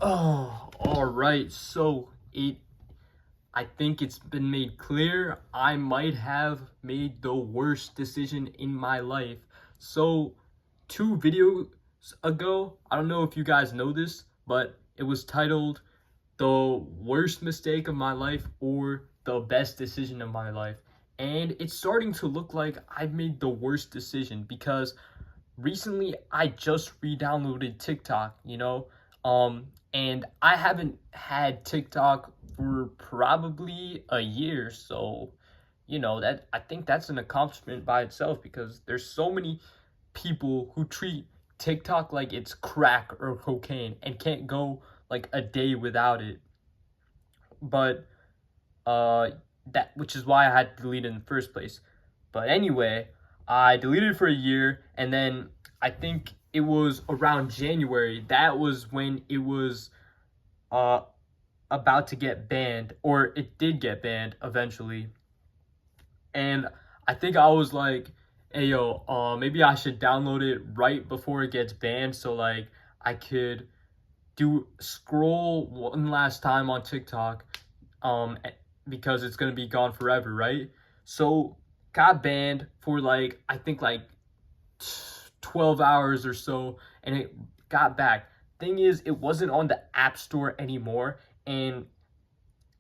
Oh, all right. I think it's been made clear I might have made the worst decision in my life. So, 2 videos ago, I don't know if you guys know this, but it was titled "The Worst Mistake of My Life" or "The Best Decision of My Life." And it's starting to look like I've made the worst decision because recently I just re-downloaded TikTok, and I haven't had TikTok for probably a year, so that I think that's an accomplishment by itself because there's so many people who treat TikTok like it's crack or cocaine and can't go like a day without it. But uh that which is why I had to delete it in the first place. But anyway, I deleted it for a year, and then I think it was around January. That was when it was uh about to get banned, or it did get banned eventually. And I think I was like, hey yo, maybe I should download it right before it gets banned so like I could do scroll one last time on TikTok, um, because it's gonna be gone forever, right? So got banned for like I think like 12 hours or so, and it got back. Thing is, it wasn't on the App Store anymore, and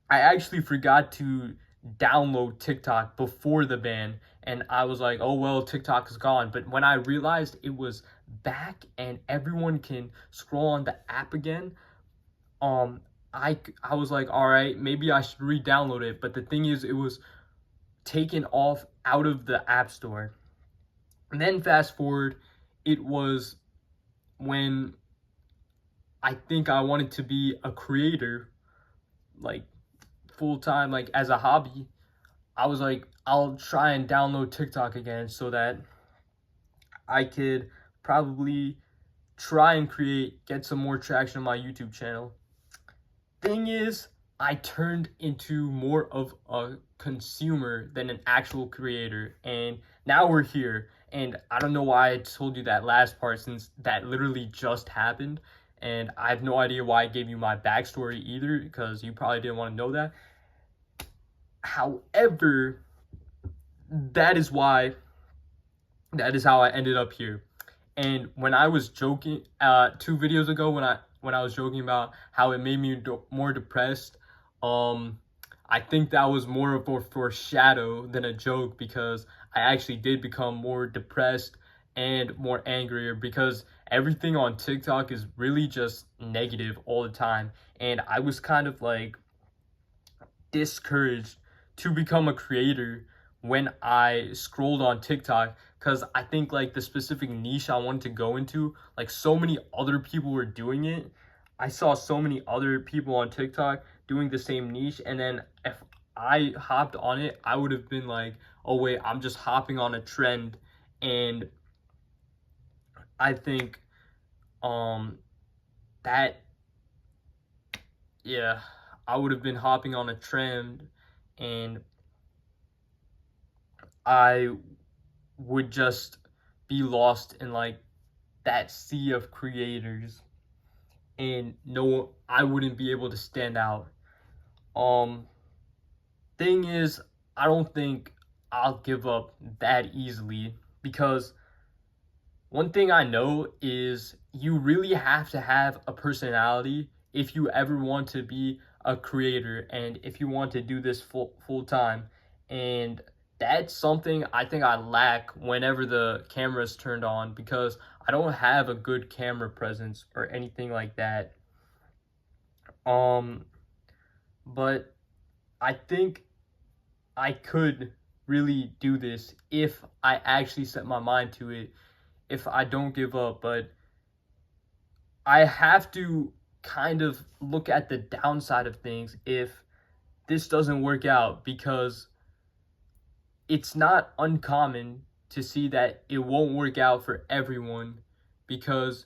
I actually forgot to download TikTok before the ban, and I was like, "Oh well, TikTok is gone." But when I realized it was back and everyone can scroll on the app again, um, I was like, "All right, maybe I should re-download it." But the thing is, it was taken off out of the App Store. And then fast forward, it was when I think I wanted to be a creator, like full time, like as a hobby. I was like, I'll try and download TikTok again so that I could probably try and get some more traction on my YouTube channel. Thing is, I turned into more of a consumer than an actual creator, and now we're here. And I don't know why I told you that last part since that literally just happened, and I have no idea why I gave you my backstory either because you probably didn't want to know that. However, that is why that is how I ended up here. And when I was joking 2 videos ago, when I was joking about how it made me more depressed, um, I think that was more of a foreshadow than a joke because I actually did become more depressed and more angrier because everything on TikTok is really just negative all the time, and I was kind of like discouraged to become a creator when I scrolled on TikTok because I think like the specific niche I wanted to go into, like so many other people were doing it. I saw so many other people on TikTok doing the same niche, and then if I hopped on it, I would have been like, oh wait, I'm just hopping on a trend. And I think um that yeah, I would have been hopping on a trend, and I would just be lost in like that sea of creators, and no, I wouldn't be able to stand out. Um Thing is, I don't think I'll give up that easily because one thing I know is you really have to have a personality if you ever want to be a creator and if you want to do this full time. And that's something I think I lack whenever the camera's turned on because I don't have a good camera presence or anything like that. Um but I think I could really do this if I actually set my mind to it, if I don't give up, but I have to kind of look at the downside of things if this doesn't work out because it's not uncommon to see that it won't work out for everyone because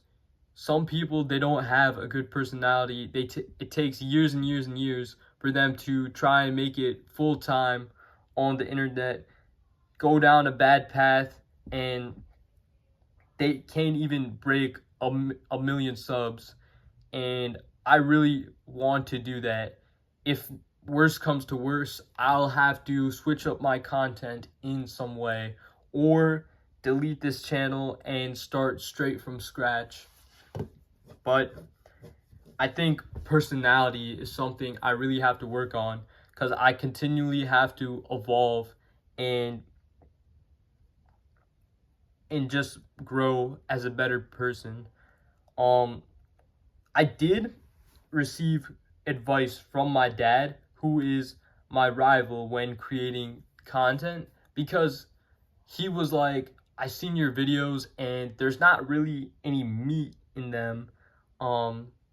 some people they don't have a good personality. It takes years and years and years for them to try and make it full time on the internet, go down a bad path, and they can't even break a million subs. And I really want to do that. If worst comes to worst, I'll have to switch up my content in some way or delete this channel and start straight from scratch. But I think personality is something I really have to work on because I continually have to evolve and just grow as a better person. I did receive advice from my dad, who is my rival when creating content, because he was like, I seen your videos and there's not really any meat in them,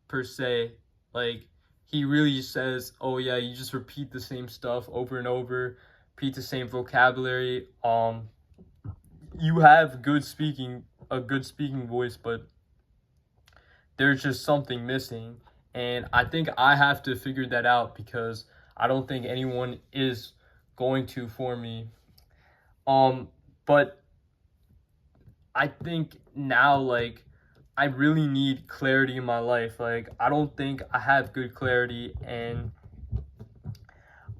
per se. Like, he really says, oh yeah, you just repeat the same stuff over and over, repeat the same vocabulary. You have a good speaking voice, but there's just something missing. And I think I have to figure that out because I don't think anyone is going to for me. But I think now, like, I really need clarity in my life. Like, I don't think I have good clarity, and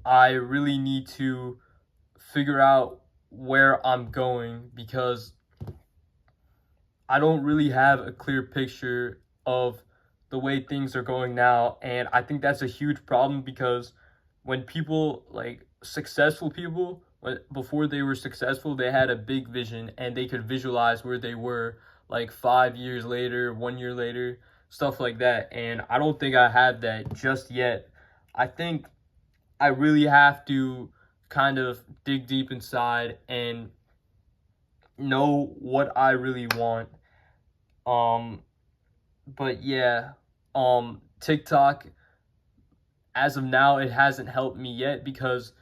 I really need to figure out where I'm going because I don't really have a clear picture of the way things are going now. And I think that's a huge problem because when people, like successful people, before they were successful, they had a big vision and they could visualize where they were like 5 years later, 1 year later, stuff like that. And I don't think I have that just yet. I think I really have to kind of dig deep inside and know what I really want. But yeah, TikTok, as of now, it hasn't helped me yet because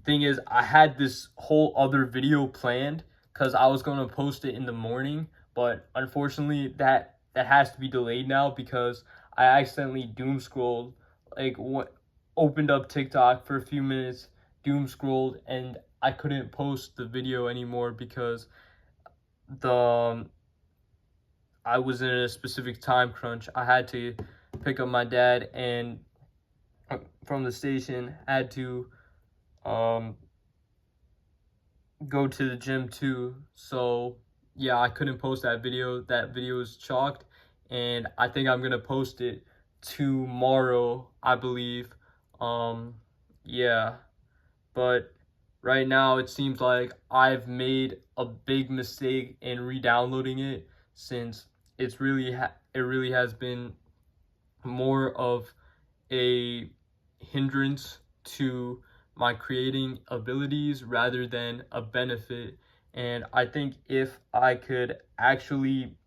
thing is, I had this whole other video planned because I was going to post it in the morning, but unfortunately that has to be delayed now because I accidentally doom scrolled, like what opened up TikTok for a few minutes, doom scrolled, and I couldn't post the video anymore because the I was in a specific time crunch. I had to pick up my dad and from the station, had to go to the gym too. So yeah, I couldn't post that video. That video is chalked, and I think I'm gonna post it tomorrow, I believe. Yeah, but right now it seems like I've made a big mistake in re-downloading it since it really has been more of a hindrance to my creating abilities rather than a benefit. And I think if I could actually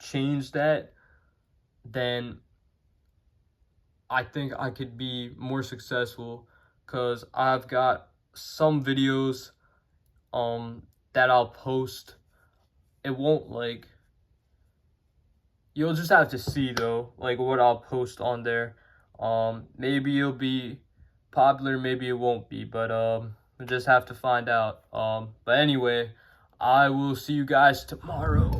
change that, then I think I could be more successful because I've got some videos that I'll post. It won't, like, you'll just have to see though, like what I'll post on there. Maybe it'll be popular, maybe it won't be, but we'll just have to find out. But anyway, I will see you guys tomorrow.